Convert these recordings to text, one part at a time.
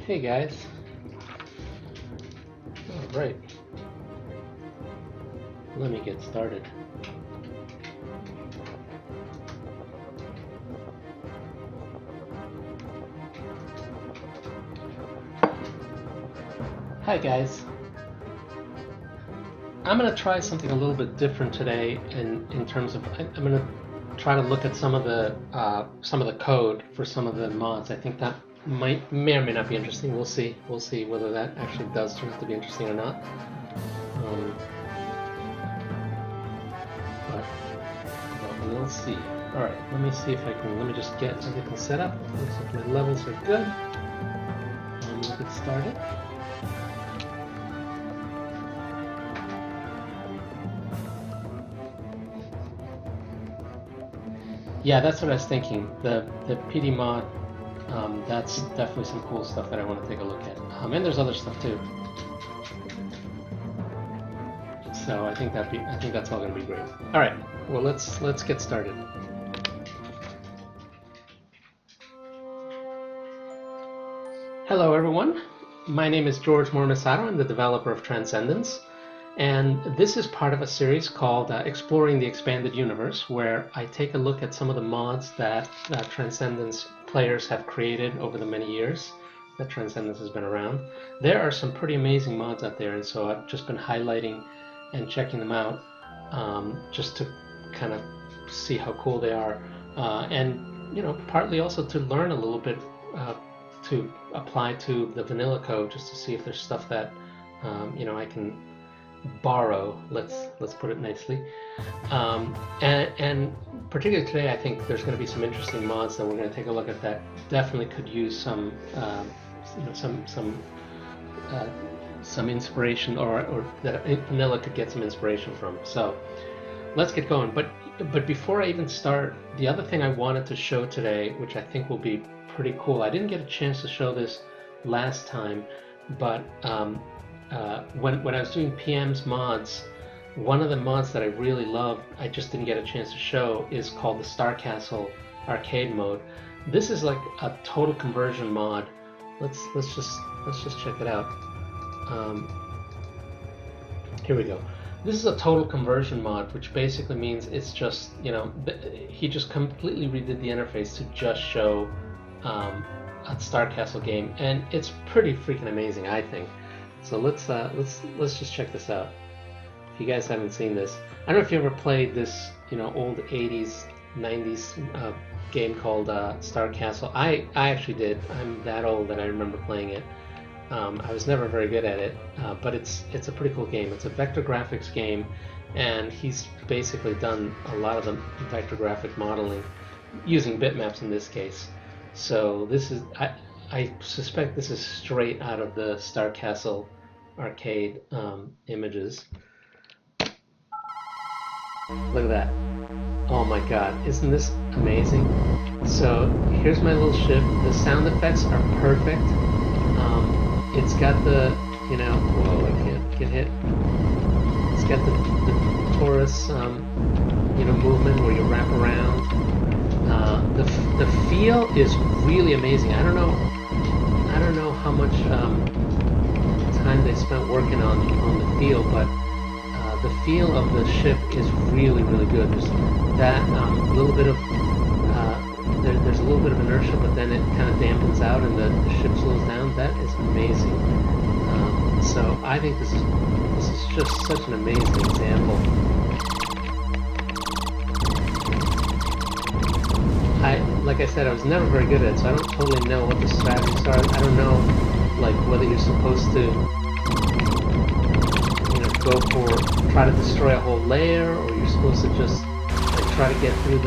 Hey guys. All right. Let me get started. Hi guys. I'm going to try something a little bit different today in terms of I'm going to try to look at some of the code for some of the mods. I think that may or may not be interesting. We'll see. We'll see whether that actually does turn out to be interesting or not. But we'll see. All right. Let me see if I can. Let me just get everything set up. Looks like my levels are good. We'll get started. Yeah, that's what I was thinking. The PD mod, that's definitely some cool stuff that I want to take a look at. And there's other stuff too. So I think that's all going to be great. All right, well let's get started. Hello everyone. My name is George Mormasato. I'm the developer of Transcendence. And this is part of a series called Exploring the Expanded Universe, where I take a look at some of the mods that Transcendence players have created over the many years that Transcendence has been around. There are some pretty amazing mods out there, and so I've just been highlighting and checking them out just to kind of see how cool they are, and partly also to learn a little bit to apply to the vanilla code, just to see if there's stuff that I can borrow, let's put it nicely, and particularly today I think there's going to be some interesting mods that we're going to take a look at that definitely could use some inspiration, or that vanilla could get some inspiration from. So let's get going. But before I even start, the other thing I wanted to show today, which I think will be pretty cool, I didn't get a chance to show this last time, but when I was doing PM's mods, one of the mods that I really love, I just didn't get a chance to show, is called the Star Castle arcade mode. This is like a total conversion mod. Let's just check it out. Here we go. This is a total conversion mod, which basically means it's just he just completely redid the interface to just show a Star Castle game, and it's pretty freaking amazing, I think. So let's just check this out. If you guys haven't seen this, I don't know if you ever played this old 80s 90s game called Star Castle. I actually did. I'm that old that I remember playing it. I was never very good at it, but it's a pretty cool game. It's a vector graphics game, and he's basically done a lot of the vector graphic modeling using bitmaps in this case. So this is I suspect this is straight out of the Star Castle arcade images. Look at that. Oh my god, isn't this amazing? So here's my little ship. The sound effects are perfect. It's got the, whoa, I can't get hit. It's got the Taurus, movement where you wrap around. The feel is really amazing. I don't know how much time they spent working on the feel, but the feel of the ship is really, really good. There's that little bit of there's a little bit of inertia, but then it kind of dampens out and the ship slows down. That is amazing. So I think this is just such an amazing example. Like I said, I was never very good at it, so I don't totally know what the strategies are. I don't know, like, whether you're supposed to, try to destroy a whole layer, or you're supposed to just, try to get through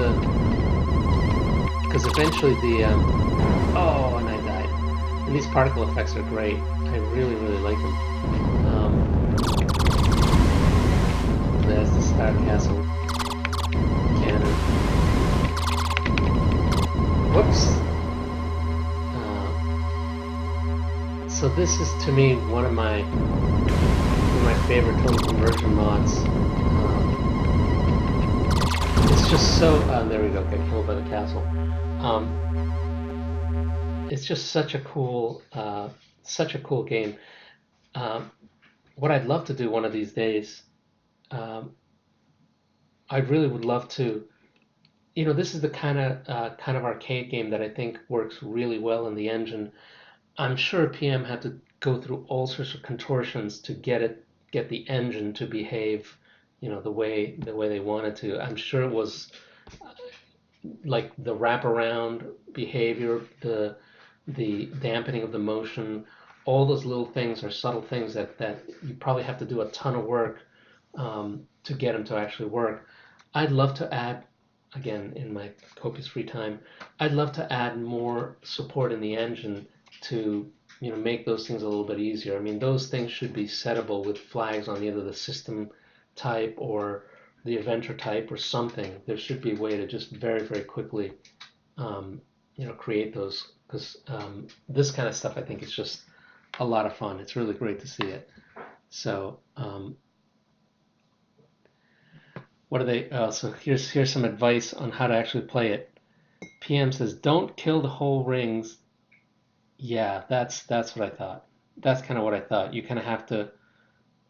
because eventually oh, and I died. And these particle effects are great. I really, really like them. There's the Star Castle cannon. Whoops. So this is, to me, one of my favorite total conversion mods. It's just so... there we go, get killed by the castle. It's just such a cool such a cool game. What I'd love to do one of these days, um, I really would love to. This is the kind of arcade game that I think works really well in the engine. I'm sure PM had to go through all sorts of contortions to get the engine to behave, the way they wanted to. I'm sure it was like the wraparound behavior, the dampening of the motion, all those little things are subtle things that you probably have to do a ton of work to get them to actually work. I'd love to add, again, in my copious free time, I'd love to add more support in the engine to make those things a little bit easier. I mean, those things should be settable with flags on either the system type or the adventure type or something. There should be a way to just very, very quickly, create those, because this kind of stuff I think is just a lot of fun. It's really great to see it. So, what are they? So here's some advice on how to actually play it. PM says, "Don't kill the whole rings." Yeah, that's what I thought. That's kind of what I thought. You kind of have to.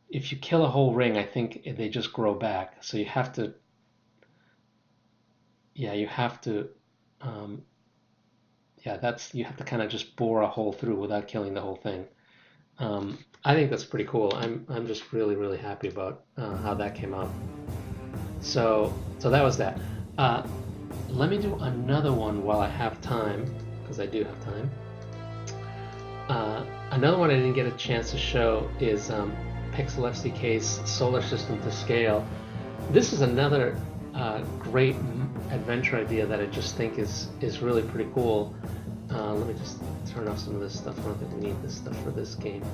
If you kill a whole ring, I think they just grow back. So you have to. Yeah, you have to. Um, yeah, you have to kind of just bore a hole through without killing the whole thing. I think that's pretty cool. I'm just really, really happy about how that came out. So that was that. Let me do another one while I have time, because I do have time. Another one I didn't get a chance to show is Pixel FCK's Solar System to Scale. This is another great adventure idea that I just think is really pretty cool. Let me just turn off some of this stuff. I don't think we need this stuff for this game.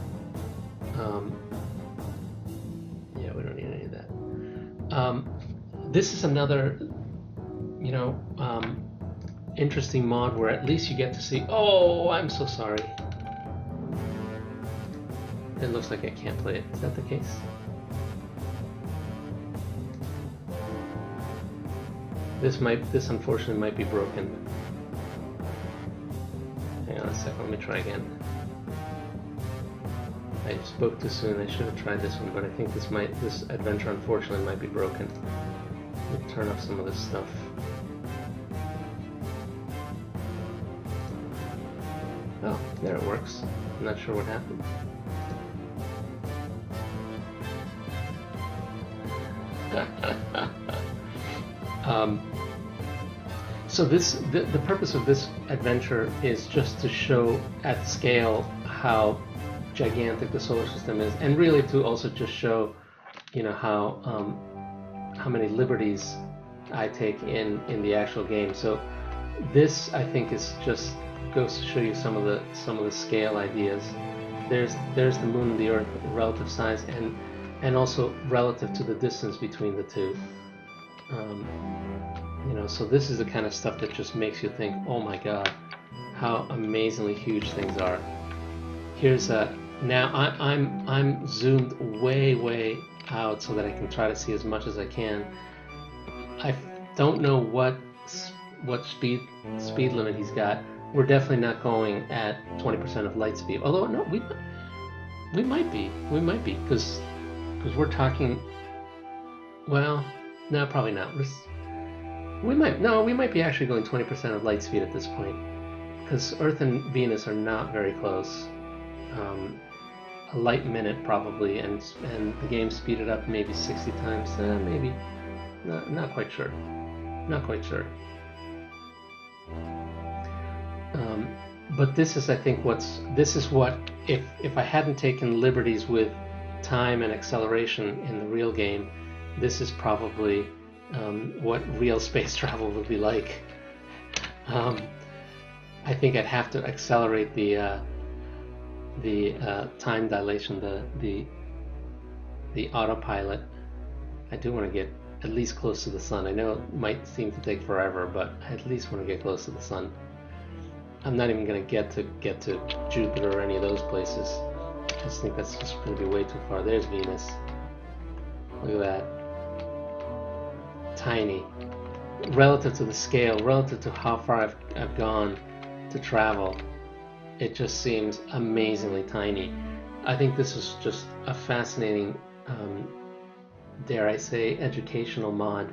Yeah, we don't need any of that. This is another, interesting mod where at least you get to see. Oh, I'm so sorry. It looks like I can't play it. Is that the case? This unfortunately might be broken. Hang on a second, let me try again. I spoke too soon. I should have tried this one, but I think this adventure unfortunately might be broken. Let me turn off some of this stuff. Oh, there it works. I'm not sure what happened. So the purpose of this adventure is just to show at scale how gigantic the solar system is, and really to also just show, how many liberties I take in the actual game. So this, I think, is just goes to show you some of the scale ideas. There's the moon and the Earth relative size, and also relative to the distance between the two. So this is the kind of stuff that just makes you think, oh my god, how amazingly huge things are. Here's now I'm zoomed way out so that I can try to see as much as I can. I don't know what speed limit he's got. We're definitely not going at 20% of light speed. Although no, we might be because we're talking. Well, no, probably not. We might be actually going 20% of light speed at this point, because Earth and Venus are not very close. A light minute probably, and the game speeded up maybe 60 times. Maybe, not quite sure. Not quite sure. But this is, I think, what if I hadn't taken liberties with time and acceleration in the real game, this is probably what real space travel would be like. I think I'd have to accelerate the time dilation, the autopilot. I do want to get at least close to the sun. I know it might seem to take forever, but I at least want to get close to the sun. I'm not even going to get to Jupiter or any of those places. I just think that's just going to be way too far. There's Venus. Look at that. Tiny. Relative to the scale, relative to how far I've gone to travel. it just seems amazingly tiny. I think this is just a fascinating, dare I say, educational mod.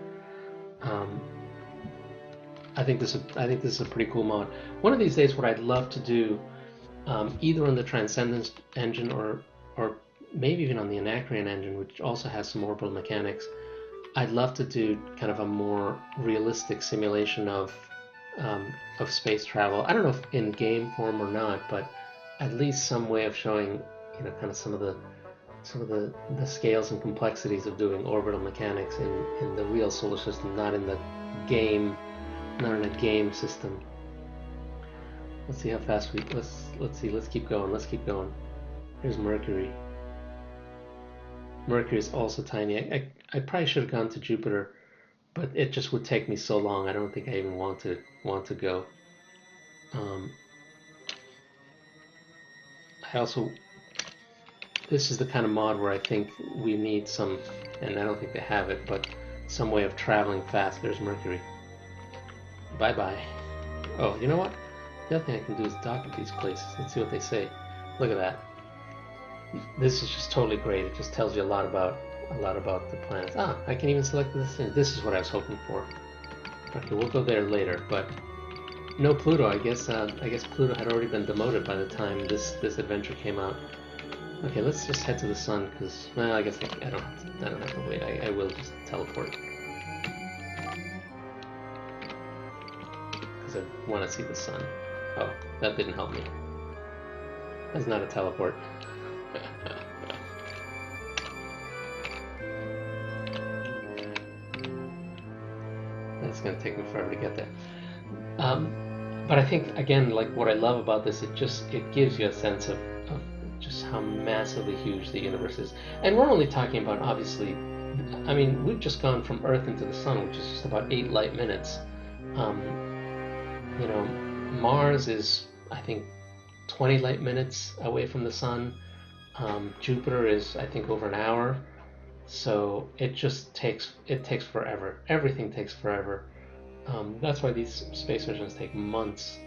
I think this is a pretty cool mod. One of these days, what I'd love to do, either on the Transcendence engine or maybe even on the Anacreon engine, which also has some orbital mechanics, I'd love to do kind of a more realistic simulation of space travel. I don't know if in game form or not, but at least some way of showing, you know, kind of some of the scales and complexities of doing orbital mechanics in the real solar system, not in the game, not in a game system. Let's see how fast we let's keep going. Here's Mercury. Mercury is also tiny. I probably should have gone to Jupiter, but it just would take me so long. I don't think I even want to go. This is the kind of mod where I think we need some, and I don't think they have it, but some way of traveling fast. There's Mercury. Bye bye. Oh, you know what? The other thing I can do is dock at these places. Let's see what they say. Look at that. This is just totally great. It just tells you a lot about the planets. Ah, I can even select this thing. This is what I was hoping for. Okay, we'll go there later, but no Pluto. I guess Pluto had already been demoted by the time this adventure came out. Okay, let's just head to the sun, because, well, I guess I don't have to wait. I will just teleport. Because I want to see the sun. Oh, that didn't help me. That's not a teleport. That's going to take me forever to get there. But I think, again, like what I love about this, it gives you a sense of just how massively huge the universe is. And we're only talking about, obviously, I mean, we've just gone from Earth into the sun, which is just about 8 light minutes. You know, Mars is, I think, 20 light minutes away from the sun. Jupiter is, I think, over an hour. So it just takes forever. Everything takes forever. That's why these space missions take months.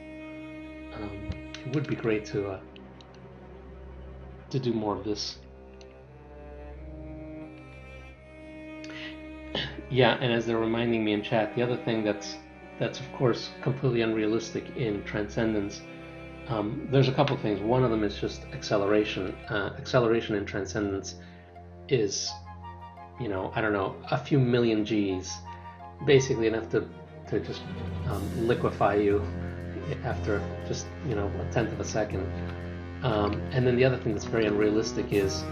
It would be great to do more of this. Yeah, and as they're reminding me in chat, the other thing that's of course completely unrealistic in Transcendence. There's a couple things. One of them is just acceleration. Acceleration in Transcendence is, you know, I don't know, a few million Gs, basically enough to just liquefy you after just, you know, 1/10 of a second. And then the other thing that's very unrealistic is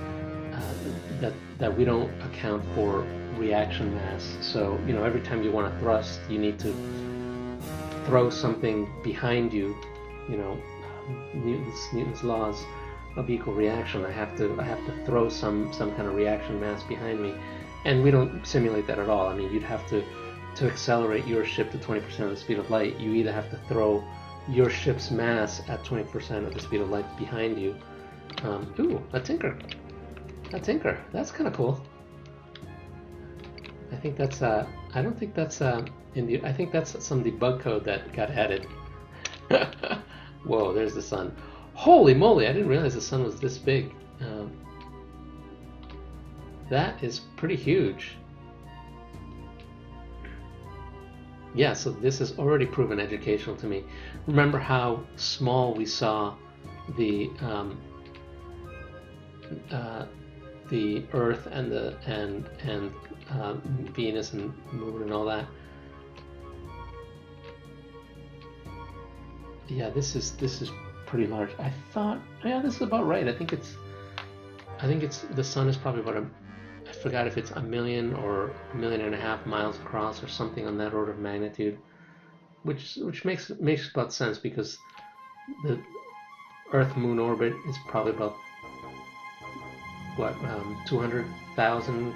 that we don't account for reaction mass. So, you know, every time you want to thrust, you need to throw something behind you. You know, Newton's laws of equal reaction. I have to throw some kind of reaction mass behind me, and we don't simulate that at all. I mean, you'd have to accelerate your ship to 20% of the speed of light. You either have to throw your ship's mass at 20% of the speed of light behind you. Ooh, a Tinker. That's kind of cool. I think that's I don't think that's I think that's some debug code that got added. Whoa, there's the sun. Holy moly, I didn't realize the sun was this big. That is pretty huge. Yeah, so this is already proven educational to me. Remember how small we saw the Earth and Venus and Moon and all that. Yeah, this is pretty large. I thought, yeah, this is about right. I think it's the sun is probably about I forgot if it's 1 million or 1.5 million miles across or something on that order of magnitude, which makes about sense because the Earth-Moon orbit is probably about what 200,000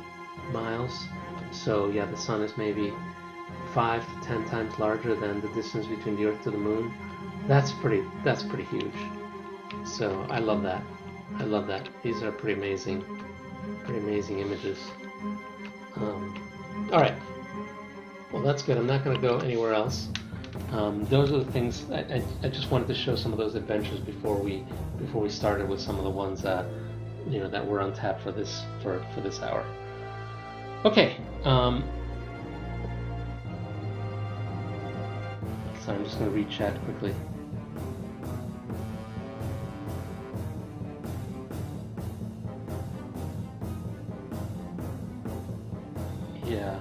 miles. So yeah, the sun is maybe 5 to 10 times larger than the distance between the Earth to the Moon. That's pretty huge. So I love that. These are pretty amazing images. All right. Well, that's good. I'm not going to go anywhere else. Those are the things I just wanted to show some of those adventures before we started with some of the ones that that were untapped for this hour. Okay. So I'm just going to read chat quickly. Yeah.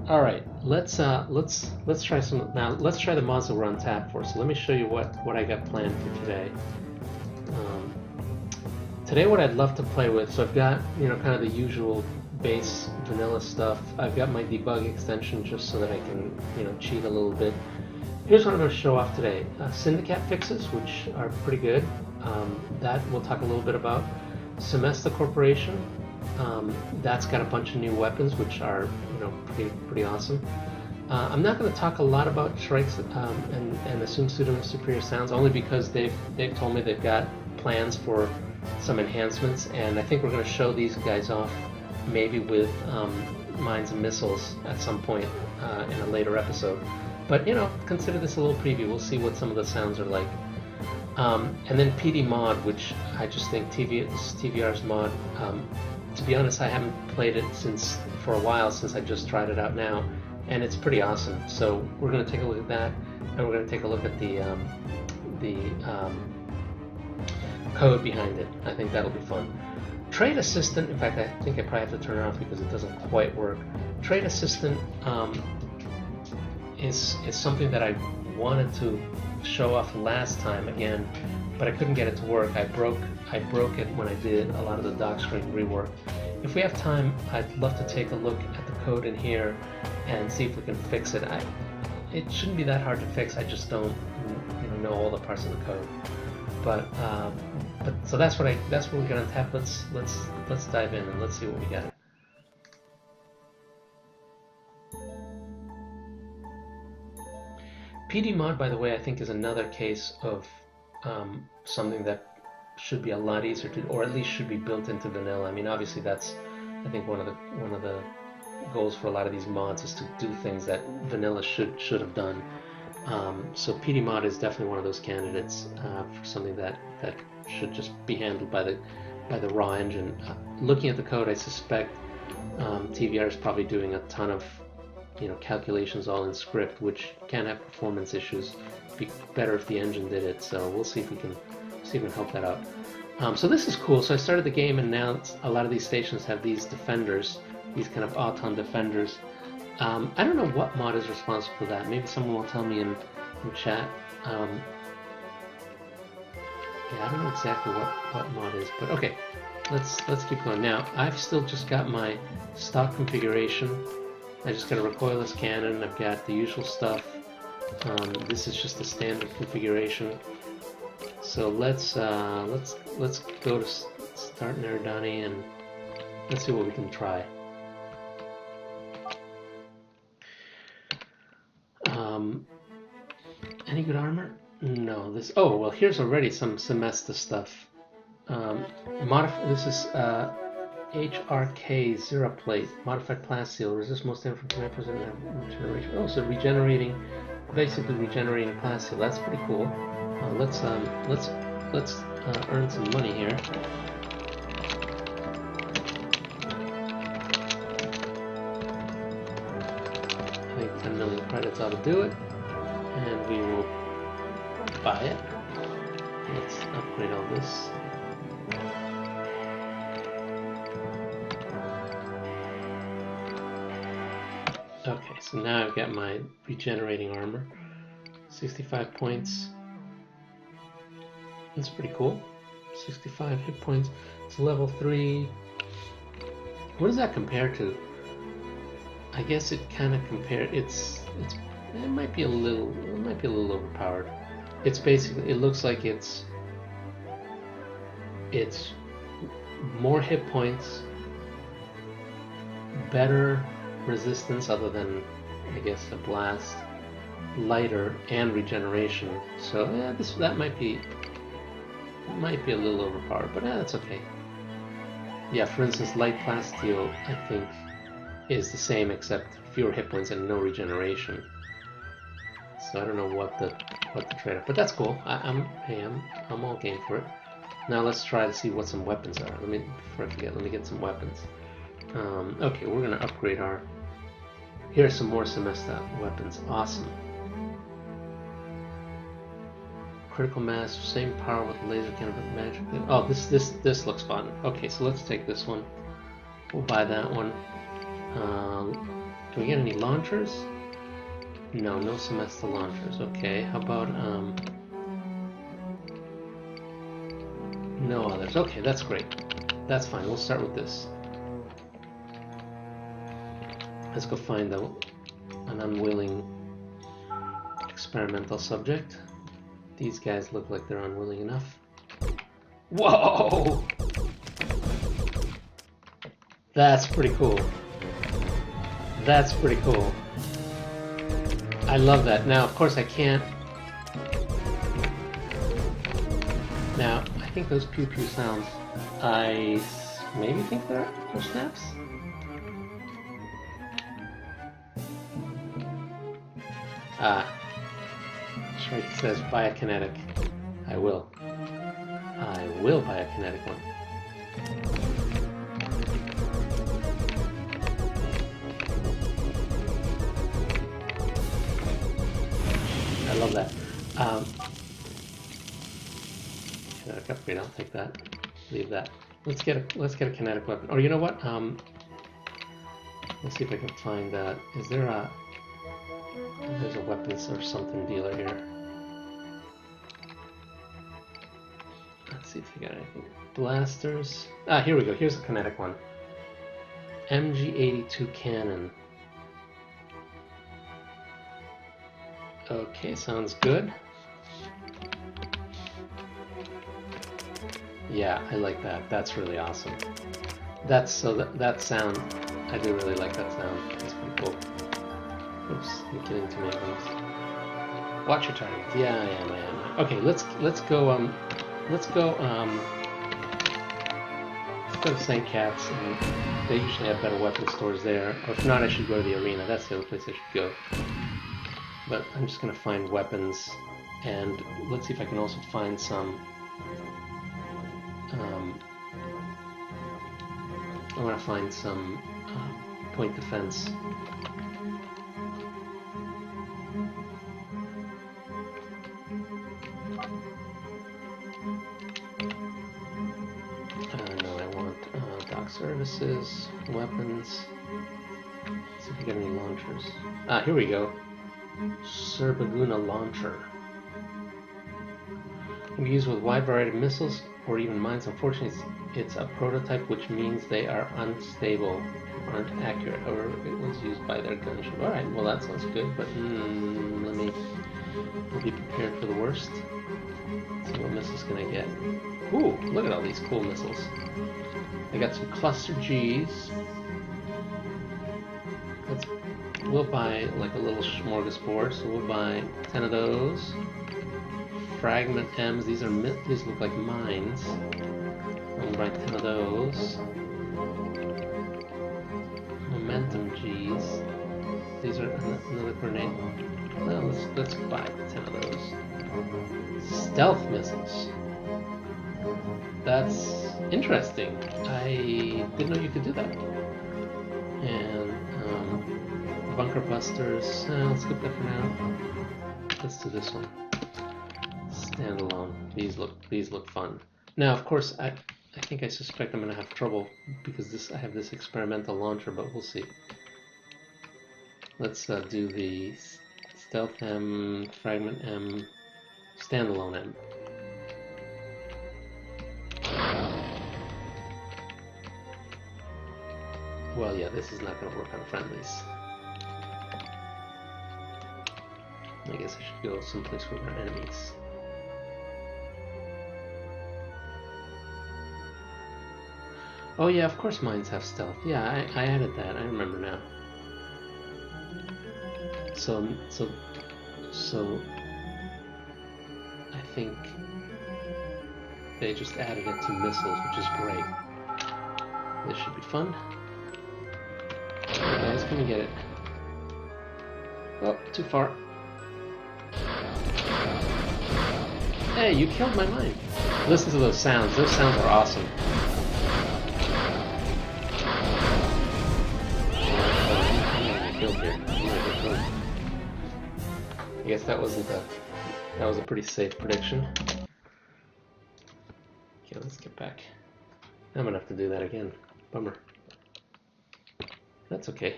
All right, let's try some now. Let's try the mods that we're on tap for. So let me show you what I got planned for today. Today, what I'd love to play with. So I've got kind of the usual base vanilla stuff. I've got my debug extension just so that I can cheat a little bit. Here's what I'm going to show off today: Syndicate fixes, which are pretty good. That we'll talk a little bit about. Semester Corporation. That's got a bunch of new weapons, which are pretty awesome. I'm not going to talk a lot about strikes and assume pseudonym superior sounds, only because they've told me they've got plans for some enhancements, and I think we're going to show these guys off maybe with mines and missiles at some point in a later episode. But consider this a little preview. We'll see what some of the sounds are like. And then PD mod, which I just think TVR's mod. To be honest, I haven't played it for a while since I just tried it out now, and it's pretty awesome. So we're going to take a look at that, and we're going to take a look at the code behind it. I think that'll be fun. Trade Assistant, in fact, I think I probably have to turn it off because it doesn't quite work. Trade Assistant is something that I wanted to show off last time again, but I couldn't get it to work. I broke it when I did a lot of the dock screen rework. If we have time, I'd love to take a look at the code in here and see if we can fix it. It shouldn't be that hard to fix. I just don't know all the parts of the code. But so that's what we got on tap. Let's dive in and let's see what we got. PD mod, by the way, I think is another case of something that should be a lot easier to, or at least should be built into vanilla. I mean, obviously that's, I think one of the goals for a lot of these mods is to do things that vanilla should have done. So PD mod is definitely one of those candidates for something that should just be handled by the raw engine. Looking at the code, I suspect TVR is probably doing a ton of calculations all in script, which can have performance issues. It'd be better if the engine did it. So we'll see if we can help that out. So this is cool. So I started the game, and now a lot of these stations have these defenders, these kind of auton defenders. I don't know what mod is responsible for that. Maybe someone will tell me in chat. Yeah, I don't know exactly what mod is, but okay, let's keep going. Now I've still just got my stock configuration. I just got a recoilless cannon. I've got the usual stuff. This is just a standard configuration. So let's go to Starton Eridani and let's see what we can try. Any good armor? No. Oh well, here's already some Semester stuff. This is HRK Zero Plate Modified Plasteel. Resist most damage from 9% regeneration. Oh, so basically regenerating plasteel. That's pretty cool. Let's earn some money here. I think 10 million credits ought to do it, and we will buy it. Let's upgrade all this. Okay, so now I've got my regenerating armor. 65 points. That's pretty cool. 65 hit points. It's level 3. What does that compare to? I guess it kind of compares. It might be a little overpowered. It's basically, it looks like it's more hit points, better resistance other than, I guess, a blast, lighter, and regeneration. So yeah, that might be a little overpowered, but that's okay. Yeah, for instance, light class steel, I think, is the same except fewer hit points and no regeneration. So I don't know what the trade-off, but that's cool. I'm all game for it. Now let's try to see what some weapons are. Before I forget, let me get some weapons. Okay, we're gonna upgrade our. Here's some more Semesta weapons. Awesome. Critical mass, same power with laser cannon, but magic. Oh, this looks fun. Okay, so let's take this one. We'll buy that one. Do we get any launchers? No Semesta launchers. Okay, how about no others? Okay, that's great. That's fine. We'll start with this. Let's go find an unwilling experimental subject. These guys look like they're unwilling enough. Whoa! That's pretty cool. That's pretty cool. I love that. Now, of course, I can't. Now, I think those pew pew sounds, I maybe think they're snaps? Shrike says buy a kinetic. I will. I will buy a kinetic one. I love that. Kinetic upgrade, I'll take that. Leave that. Let's get a kinetic weapon. Or you know what? Let's see if I can find that. Is there a there's a weapons or something dealer here. Let's see if we got anything. Blasters. Ah, here we go. Here's a kinetic one. MG82 cannon. Okay, sounds good. Yeah, I like that. That's really awesome. That sound, I do really like that sound. That's pretty cool. Oops, I'm getting too many things. Watch your target. Yeah, I am. Okay, let's go to St. Cat's, and they usually have better weapon stores there. Or if not, I should go to the arena. That's the other place I should go. But I'm just gonna find weapons, and let's see if I can also find some. I want to find some point defense. No, I want dock services, weapons. Let's see if we get any launchers. Ah, here we go. Serbaguna launcher. Can be used with a wide variety of missiles or even mines. Unfortunately, it's a prototype, which means they are unstable, aren't accurate. However, it was used by their gunship. Alright, well that sounds good, but we'll be prepared for the worst. Let's see what missiles can I get. Ooh, look at all these cool missiles. I got some cluster Gs. We'll buy like a little smorgasbord, so we'll buy 10 of those. Fragment M's, these look like mines. We'll buy 10 of those. Momentum G's. These are another grenade. No, let's buy 10 of those. Stealth missiles. That's interesting. I didn't know you could do that. And bunker busters. Let's skip that for now. Let's do this one. Standalone. These look fun. Now, of course, I suspect I'm going to have trouble because I have this experimental launcher, but we'll see. Let's do the Stealth M, Fragment M, Standalone M. Well, yeah, this is not going to work on friendlies. I guess I should go someplace with our enemies. Oh yeah, of course mines have stealth. Yeah, I added that. I remember now. So I think they just added it to missiles, which is great. This should be fun. Hey guys, come and get it. Oh, too far. Hey, you killed my mine. Listen to those sounds. Those sounds are awesome. I'm gonna get killed here. I'm gonna get killed. I guess that wasn't a... That was a pretty safe prediction. Okay, let's get back. I'm gonna have to do that again. Bummer. That's okay.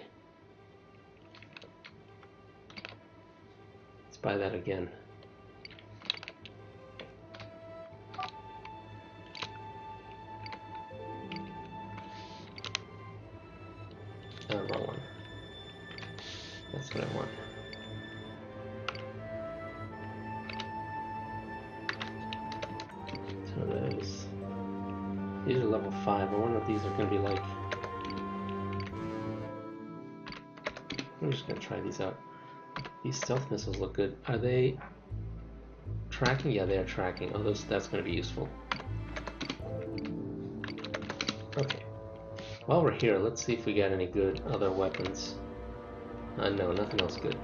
Let's buy that again. Oh, wrong one. That's what I want. So those. These are level 5. I wonder if these are going to be like... I'm just going to try these out. These stealth missiles look good. Are they tracking? Yeah, they are tracking. Oh, that's going to be useful. Okay. While we're here, let's see if we got any good other weapons. No, nothing else good.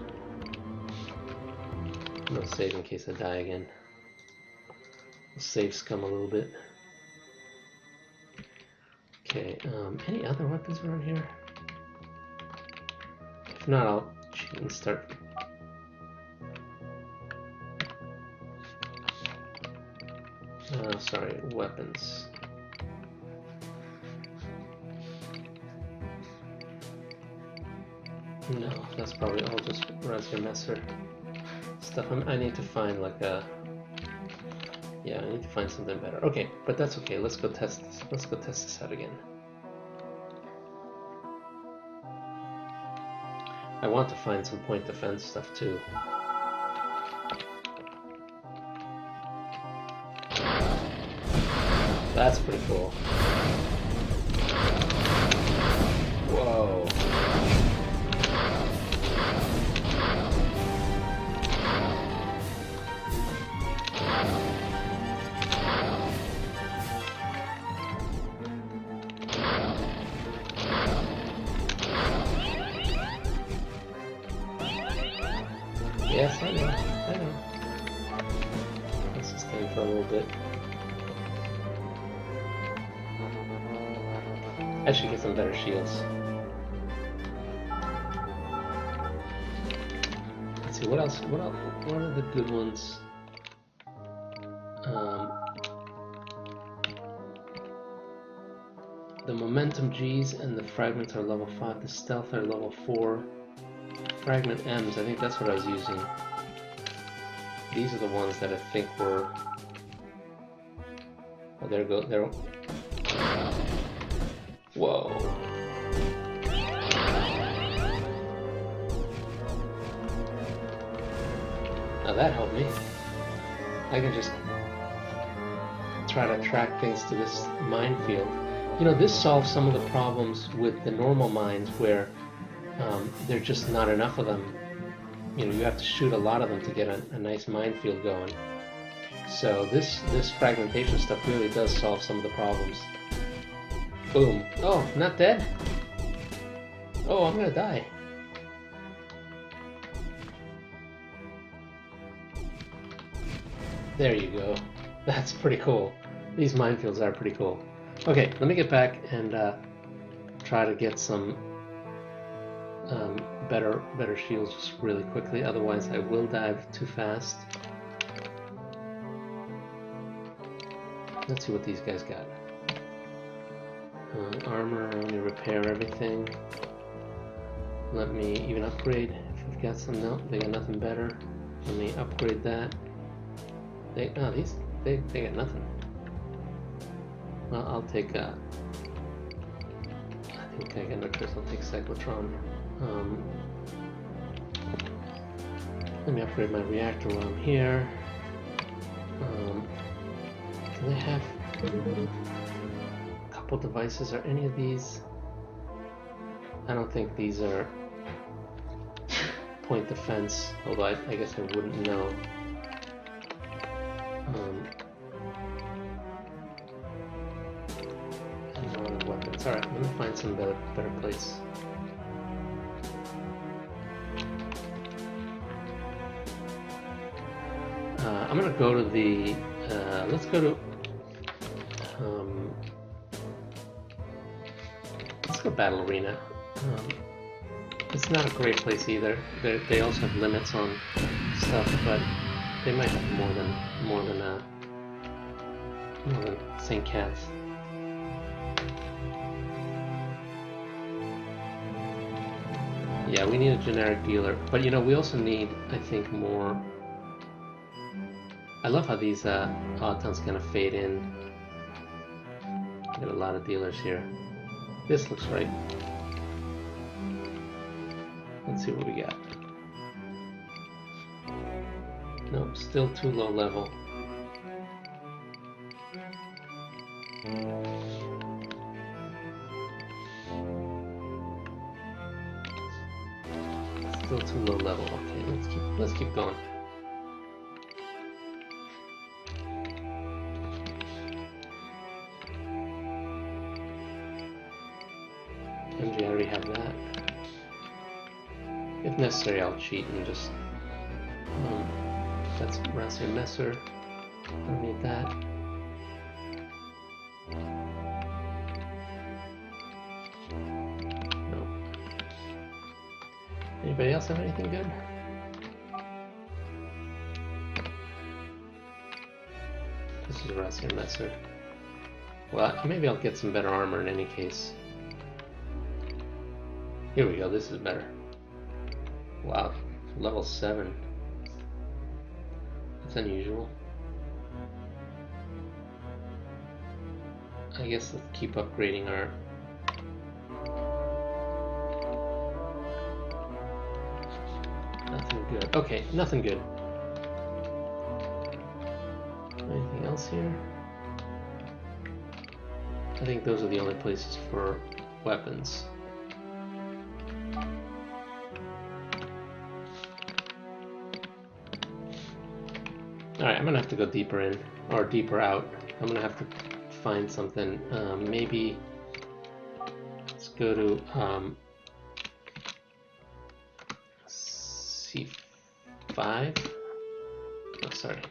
I'm going to save in case I die again. We'll save scum a little bit. Okay, any other weapons around here? If not, I'll cheat and start. Sorry, weapons. No, that's probably all just Rasiermesser stuff. I need to find like a... Yeah, I need to find something better. Okay, but that's okay. Let's go test this. Let's go test this out again. I want to find some point defense stuff too. That's pretty cool. Whoa. Yes, I know. I know. Let's just stay for a little bit. I should get some better shields. Let's see, what else? What are the good ones? The momentum Gs and the fragments are level 5. The stealth are level 4. Fragment M's, I think that's what I was using. These are the ones that I think were... Oh, there go. There. Whoa. Now that helped me. I can just try to track things to this minefield. You know, this solves some of the problems with the normal mines where there are just not enough of them. You know, you have to shoot a lot of them to get a nice minefield going. So this fragmentation stuff really does solve some of the problems. Boom. Oh, not dead? Oh, I'm gonna die. There you go. That's pretty cool. These minefields are pretty cool. Okay, let me get back and try to get some better shields just really quickly, otherwise I will dive too fast. Let's see what these guys got. Armor, only repair everything. Let me even upgrade if we've got some. No, they got nothing better. Let me upgrade that. They got nothing. Well, I'll take I think I got no choice. I'll take Cyclotron. Let me upgrade my reactor while I'm here. Do they have a couple devices? Are any of these? I don't think these are point defense, although I guess I wouldn't know. Weapons. Alright, let better place. I'm gonna go to the. Let's go to. Let's go Battle Arena. It's not a great place either. They also have limits on stuff, but they might have more than St. Cat's. Yeah, we need a generic dealer, but you know we also need, I think, more. I love how these autons kind of fade in. Got a lot of dealers here. This looks right. Let's see what we got. Nope, still too low level. Still too low level. Okay, let's keep going. MG, I already have that. If necessary, I'll cheat and just. That's Rasiermesser. I don't need that. No. Anybody else have anything good? This is Rasiermesser. Well, maybe I'll get some better armor in any case. Here we go, this is better. Wow, level 7. That's unusual. I guess let's keep upgrading our... Nothing good. Okay, nothing good. Anything else here? I think those are the only places for weapons. Alright, I'm gonna have to go deeper in, or deeper out. I'm gonna have to find something. Maybe let's go to C5. Oh, sorry.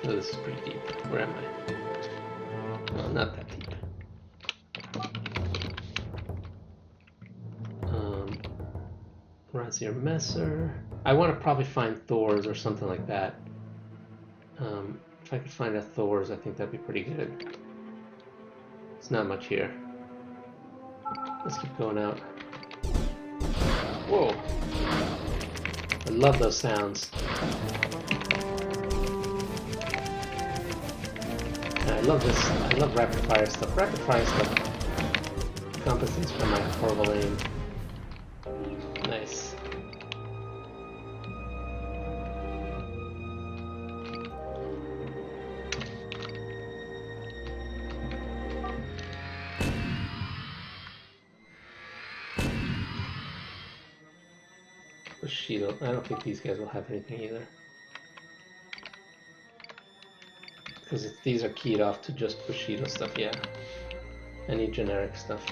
Oh, this is pretty deep. Where am I? No, not that deep. Rasiermesser. I want to probably find Thor's or something like that. If I could find a Thor's, I think that'd be pretty good. It's not much here. Let's keep going out. Whoa! I love those sounds. I love this. I love rapid fire stuff. Rapid fire stuff compensates for my horrible aim. Nice. Bushido. I don't think these guys will have anything either. Because these are keyed off to just Bushido stuff, yeah. Any generic stuff.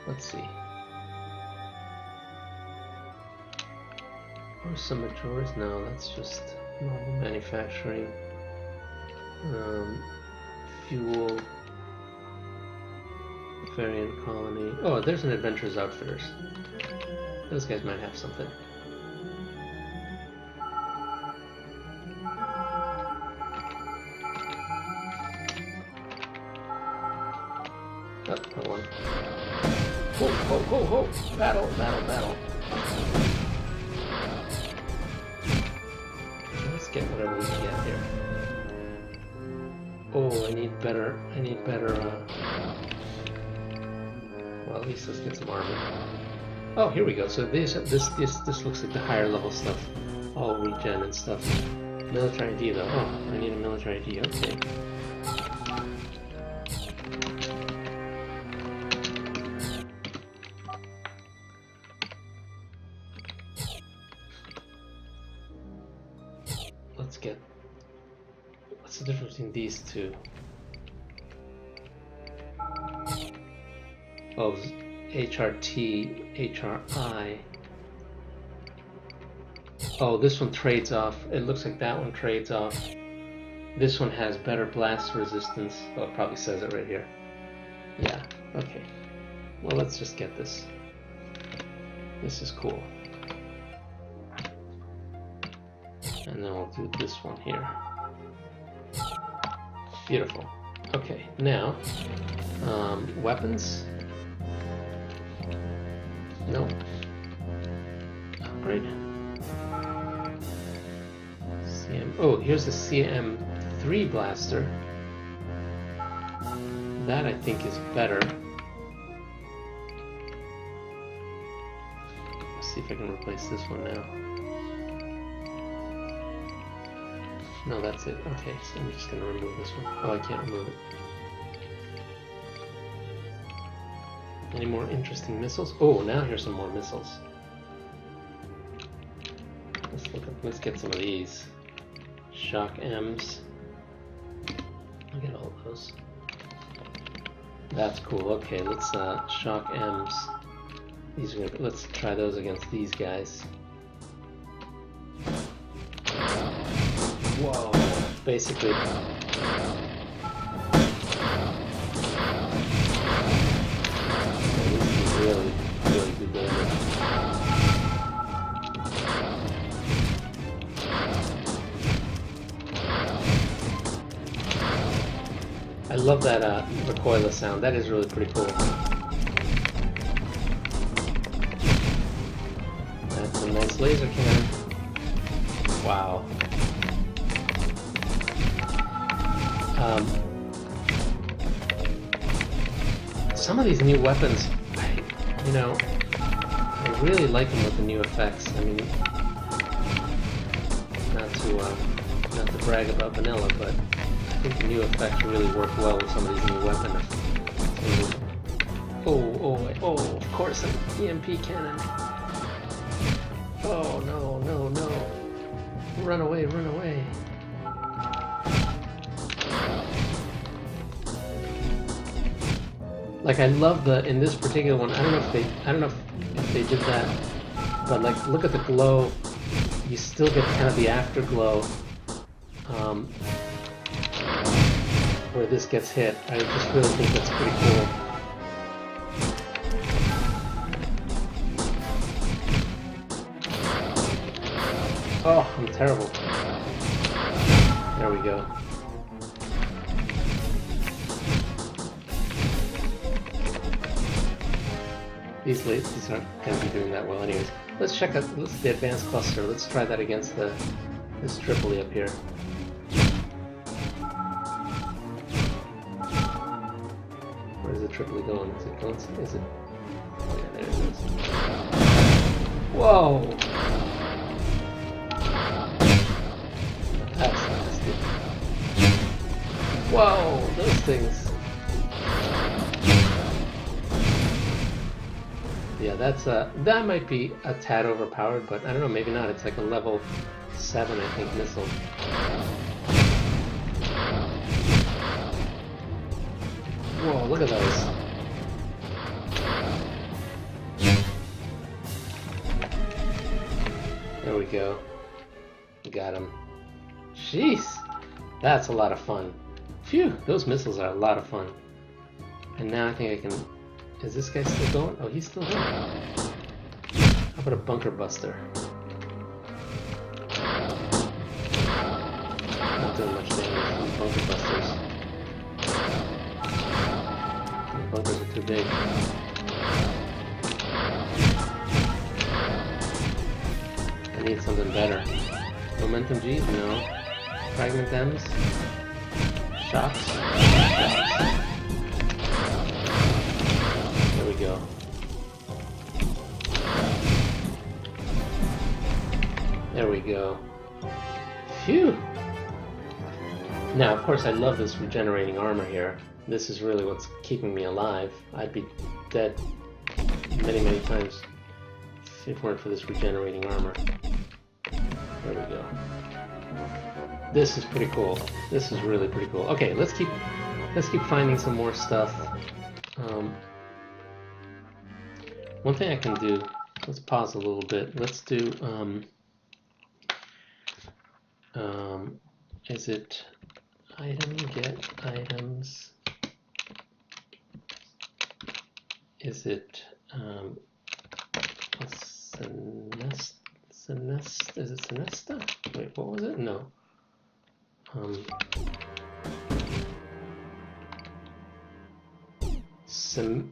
Let's see. Or some Majoras? No, that's just normal manufacturing. Fuel. Variant colony. Oh, there's an Adventurers Outfitters. Those guys might have something. Oh, no one. Whoa, whoa, whoa, whoa! Battle, battle, battle. Let's get whatever we can get here. Oh, I need better, well, at least let's get some armor. Oh, here we go. So this looks like the higher level stuff. All regen and stuff. Military ID though. Oh, I need a military ID. Okay. let's get... What's the difference between these two? Oh, HRT, HRI. Oh, this one trades off. It looks like that one trades off. This one has better blast resistance. Oh, it probably says it right here. Yeah, okay. Well, let's just get this. This is cool. And then we'll do this one here. Beautiful. Okay, now, weapons. No. Upgrade. CM. Oh, here's the CM3 blaster. That I think is better. Let's see if I can replace this one now. No, that's it. Okay, so I'm just gonna remove this one. Oh, I can't remove it. Any more interesting missiles? Oh, now here's some more missiles. Let's get some of these. Shock M's. I'll get all of those. That's cool. Okay, let's Shock M's. These are gonna, let's try those against these guys. Whoa! Basically. Really, really good damage. I love that recoilless sound. That is really pretty cool. That's a nice laser cannon. Wow. Some of these new weapons, I really like them with the new effects. I mean, not to brag about vanilla, but I think the new effects really work well with some of these new weapons. Oh, of course, an EMP cannon. Oh, no. Run away. Like, I love in this particular one, I don't know if they did that, but like, look at the glow. You still get kind of the afterglow where this gets hit. I just really think that's pretty cool. Oh, I'm terrible. There we go. These aren't going to be doing that well anyways. Let's check out the advanced cluster. Let's try that against this Tripoli up here. Where's the Tripoli going? Is it going? Is it? Oh yeah, there it is. Whoa! That's nasty. Whoa! Those things. Yeah, that might be a tad overpowered, but I don't know, maybe not. It's like a level 7, I think, missile. Whoa, look at those. There we go. Got him. Jeez! That's a lot of fun. Phew! Those missiles are a lot of fun. And now I think I can... Is this guy still going? Oh, he's still going. How about a bunker buster? Not doing much damage from bunker busters. The bunkers are too big. I need something better. Momentum G's? No. Fragment M's? Shocks? There we go. There we go. Phew! Now, of course, I love this regenerating armor here. This is really what's keeping me alive. I'd be dead many, many times if it weren't for this regenerating armor. There we go. This is pretty cool. This is really pretty cool. Okay, let's keep finding some more stuff. One thing I can do, let's pause a little bit. Let's do, is it item, get items? Is it, is it Sinesta? Wait, what was it? No.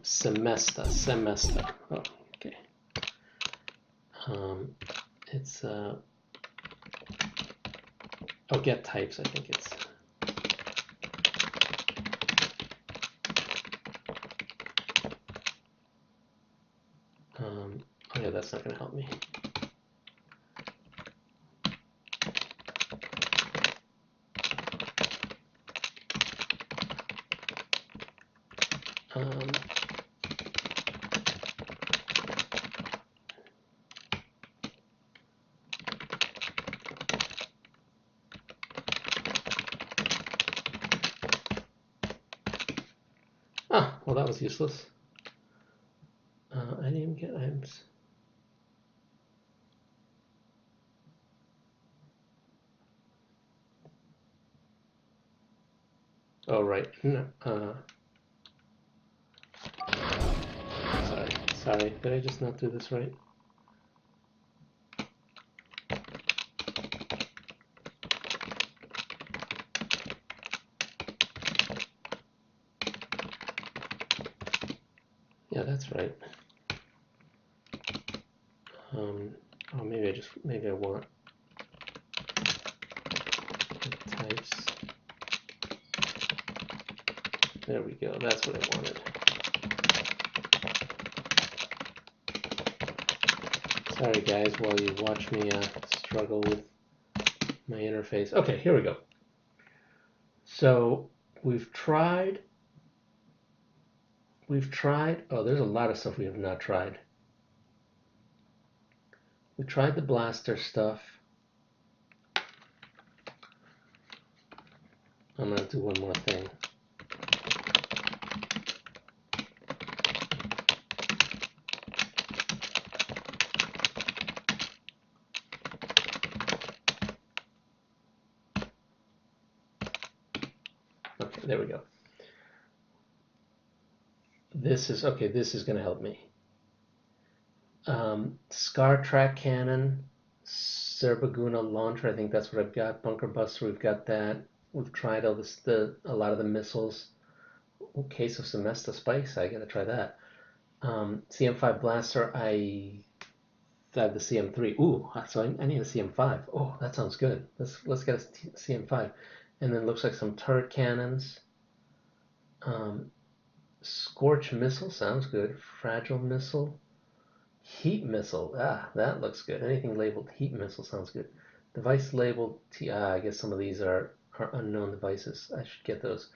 Semester. Oh, okay. It's oh, get types. I think it's. Oh yeah, that's not going to help me. Well, that was useless. I didn't even get items. Oh, right. No, sorry. Did I just not do this right? Yeah, that's right. Oh, maybe I want types. There we go. That's what I wanted. Sorry, guys, while you watch me struggle with my interface. Okay, here we go. So we've tried. Oh, there's a lot of stuff we have not tried. We tried the blaster stuff. I'm going to do one more thing. Okay, there we go. This is going to help me. Scar track cannon, Cerbaguna launcher. I think that's what I've got. Bunker buster. We've got that. We've tried all this. A lot of the missiles. Oh, case of Semesta spice. I gotta try that. CM5 blaster. I have the CM3. Ooh, so I need a CM5. Oh, that sounds good. Let's get a CM5. And then looks like some turret cannons. Scorch missile sounds good. Fragile missile. Heat missile. That looks good. Anything labeled heat missile sounds good. Device labeled I guess some of these are unknown devices. I should get those.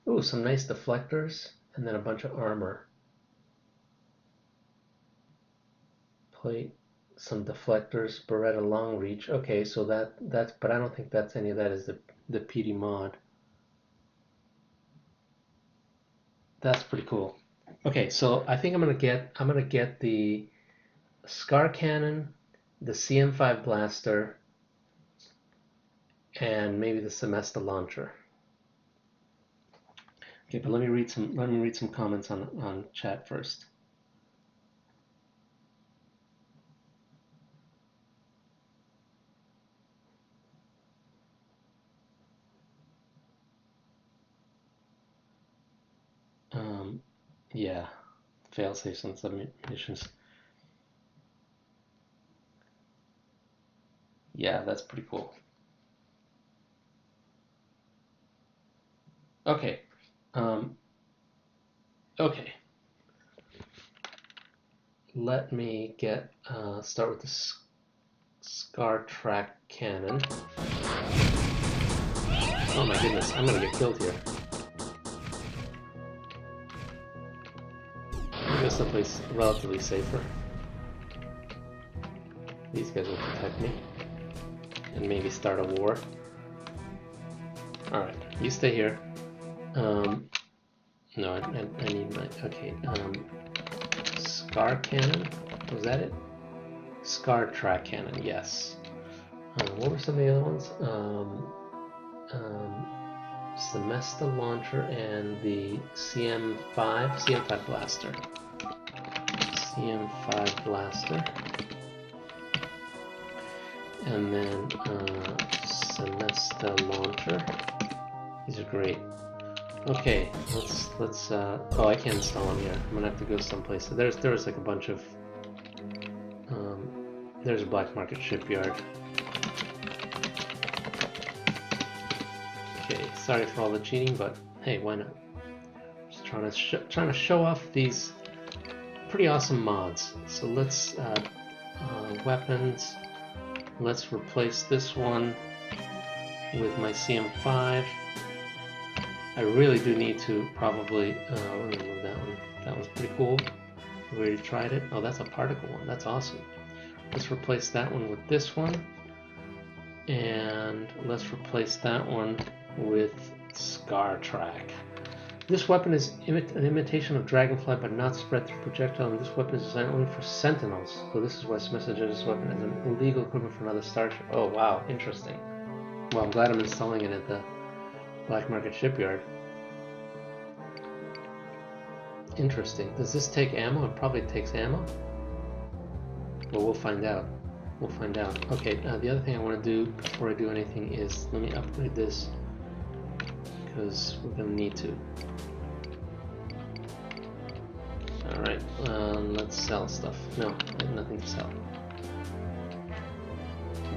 Ooh, some nice deflectors, and then a bunch of armor. Plate, some deflectors, Beretta long reach. Okay, so that's, but I don't think that's any of that is the PD mod. That's pretty cool. Okay, so I think I'm gonna get the Scar cannon, the CM5 blaster, and maybe the Semesta launcher. Okay, but let me read some comments on chat first. Yeah, fail-safes on submissions. Yeah, that's pretty cool. Okay. Okay. Let me get start with the Scar track cannon. Oh my goodness, I'm gonna get killed here. I guess someplace relatively safer. These guys will protect me and maybe start a war. Alright, you stay here. No, I need my... Okay, Scar Cannon? Was that it? Scar Track Cannon, yes. What were some of the other ones? Semester Launcher and the CM5 Blaster. CM5 Blaster. And then Semester Launcher. These are great. Okay, let's oh, I can't install them here. I'm gonna have to go someplace. There was like a bunch of there's a black market shipyard. Okay, sorry for all the cheating, but hey, why not? Just trying to show off these pretty awesome mods. So let's weapons. Let's replace this one with my CM5. I really do need to probably remove that one. That was pretty cool. We already tried it. Oh, that's a particle one. That's awesome. Let's replace that one with this one. And let's replace that one with Scar Track. This weapon is an imitation of Dragonfly, but not spread through projectile, and this weapon is designed only for Sentinels. So this is why Smith judges this weapon as an illegal equipment for another starship. Oh wow, interesting. Well, I'm glad I'm installing it at the black market shipyard. Interesting. Does this take ammo? It probably takes ammo. Well, we'll find out. We'll find out. Okay, the other thing I want to do before I do anything is let me upgrade this, because we're going to need to. Alright, let's sell stuff. No, I have nothing to sell.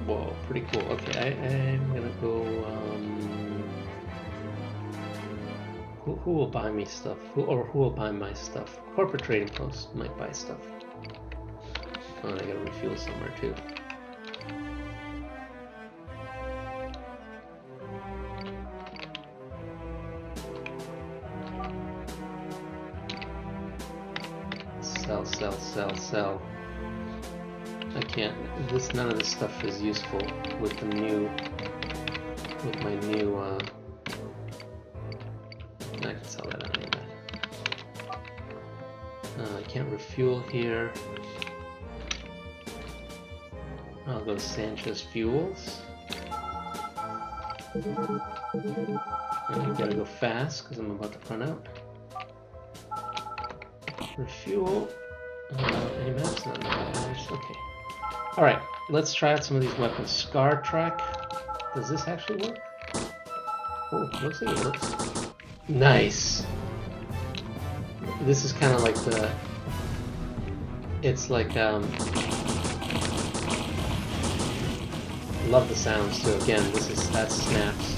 Whoa, pretty cool. Okay, I'm going to go... Who will buy me stuff? Who will buy my stuff? Corporate trading posts might buy stuff. Oh, and I gotta refuel somewhere too. Sell. I can't. None of this stuff is useful with the new. With my new. I can sell that anyway. I can't refuel here. I'll go Sanchez Fuels. And you gotta go fast because I'm about to run out. Refuel. Any maps? Not maps. Okay. Alright, let's try out some of these weapons. Scar Track. Does this actually work? Oh, looks like it works. Nice! This is kind of like the... It's like, love the sounds too. Again, that's snaps.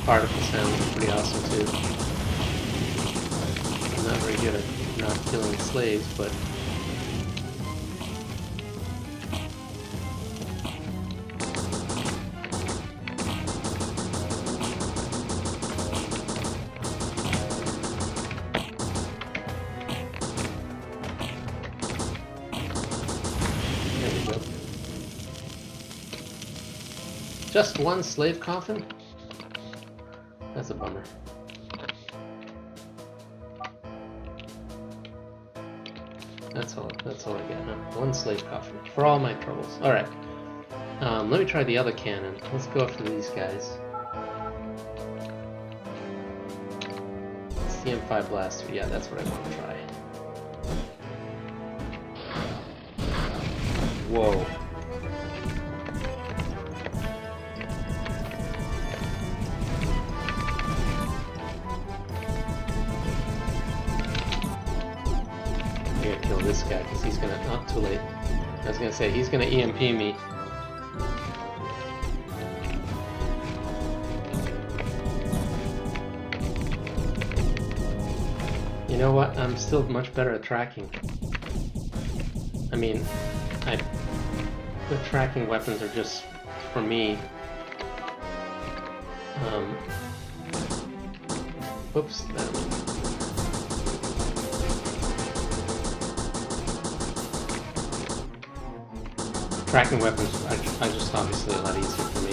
Particle sounds are pretty awesome too. I'm not very good at not killing slaves, but just one slave coffin? That's a bummer. That's all I get, huh? One slave coffin. For all my troubles. Alright. Let me try the other cannon. Let's go after these guys. CM5 Blaster. Yeah, that's what I want to try. Whoa. Kill this guy because he's gonna... Oh, too late. I was gonna say, he's gonna EMP me. You know what? I'm still much better at tracking. I mean, the tracking weapons are just, for me... Oops, that one. Cracking weapons are just obviously a lot easier for me.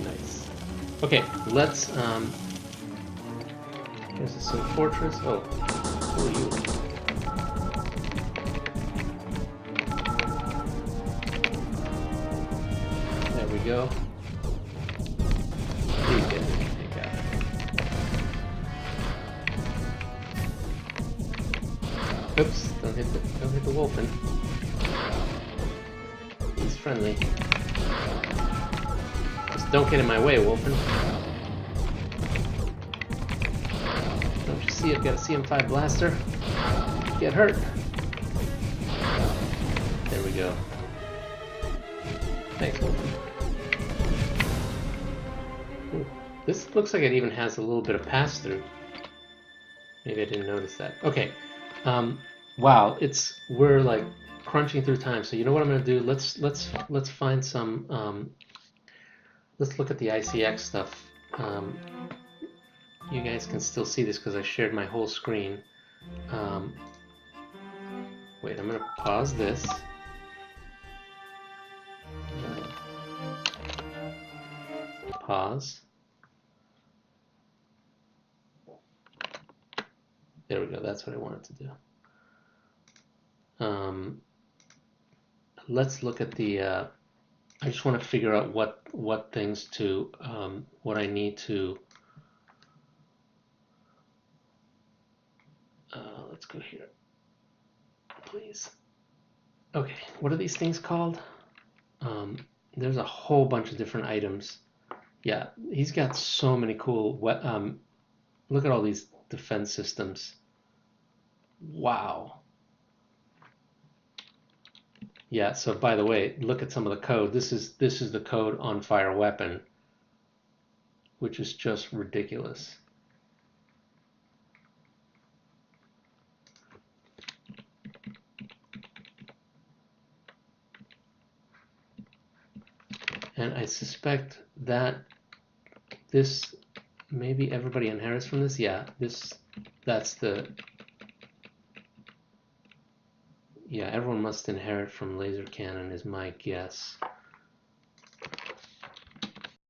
Nice. Okay, let's here's the Silk Fortress. Oh, who are you? There we go. You get it. Take out. Oops! Don't hit the Wolfen. He's friendly. Just don't get in my way, Wolfen. Don't you see I've got a CM5 blaster? Get hurt. There we go. Thanks, Wolfen. Ooh, this looks like it even has a little bit of pass-through. Maybe I didn't notice that. Okay. Wow, we're like crunching through time. So you know what I'm gonna do? Let's find some. Let's look at the ICX stuff. You guys can still see this because I shared my whole screen. Wait, I'm gonna pause this. Pause. There we go. That's what I wanted to do. Let's look at the. I just want to figure out what things to what I need to. Let's go here, please. Okay, what are these things called? There's a whole bunch of different items. Yeah, he's got so many cool. Look at all these defense systems. Wow. Yeah, so by the way, look at some of the code. This is the code on Fire Weapon, which is just ridiculous. And I suspect that this, maybe everybody inherits from this. Yeah, that's the. Yeah, everyone must inherit from laser cannon is my guess.